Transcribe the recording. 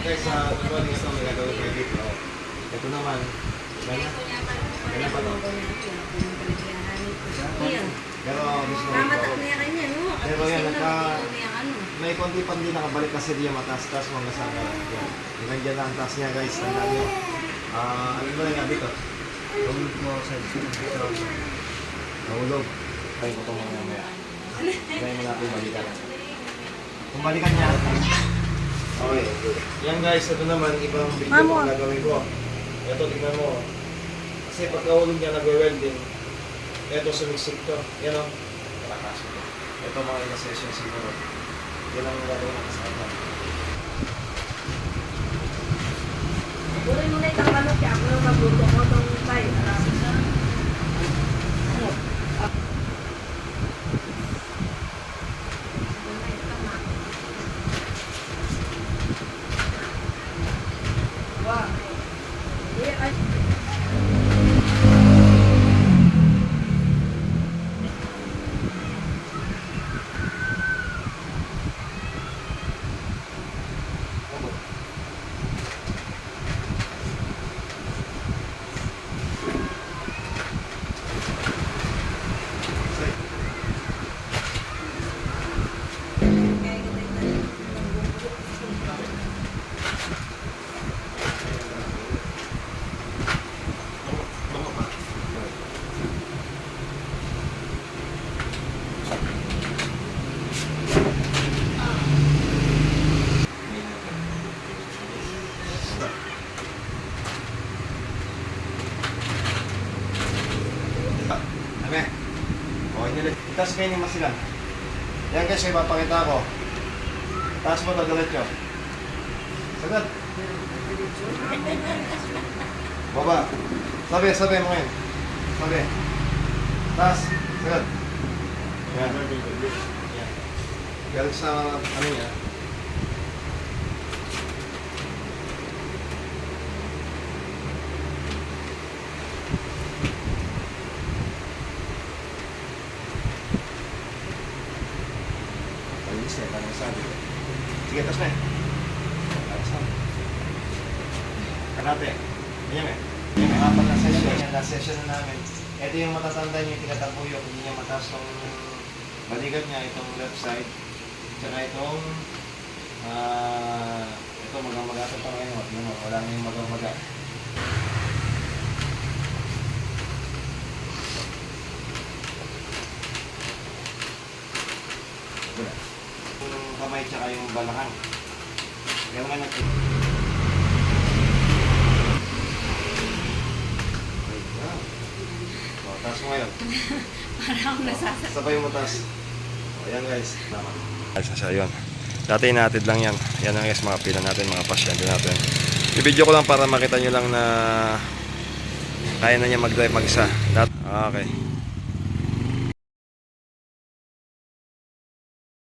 guys, sa recording ito, may gagawin tayo dito. Ito naman, ganyan. Ganyan pa to. Pero gusto ko Kamatak niya kanya, no? pero yan, may konti pa din nakabalik kasi diyan mataas-taas mga saka. Yan. Nandiyan na ang taas niya guys, tandaan nyo. Ano ba nga dito? Tulog mo sa dito. Nahulog. Tayo ko itong mga maya. Gaya mo natin balikan. Kung balikan niya. Okay. Yan guys, ito naman ibang video ang gagawin ko. Ito, tingnan mo. Kasi pagkahulog niya nag-welding, ito sumiksik to. Yan o. Nakakasok to. Ito mga ilang session siguro. Yan ang gagawin ng kasama. Buhay mo na itang balot kaya ako nang magluto ko itong tayo. Itas kayo ni Masilan. Yan guys, may papakita ko. Taas mo ito, diretso. Sagad. Baba. Sabi mo ngayon. Sabi. Taas. Sagad. Yan. Galing sa ano niya. Sige, tas na eh. Karate. Ganyan eh. Yung mga apat na session, yung last session na namin. Ito yung matatanda niyo, yung tinatapuyok, hindi niya mataas ng balikat niya, itong left side. Tsaka itong ito magang-maga ito pa ngayon. Wala na yung magang-maga. Yung kamay tsaka yung balakang. Kaya naman natin. Taas mo ngayon. Parang nasasakit. Sabay mo taas. Ayan guys. Tama. Ayos na siya yun. Dati inatid lang yan. Yan ang guys mga pila natin, mga pasyente natin. I-video ko lang para makita nyo lang na kaya na niya mag-drive mag-isa. Okay.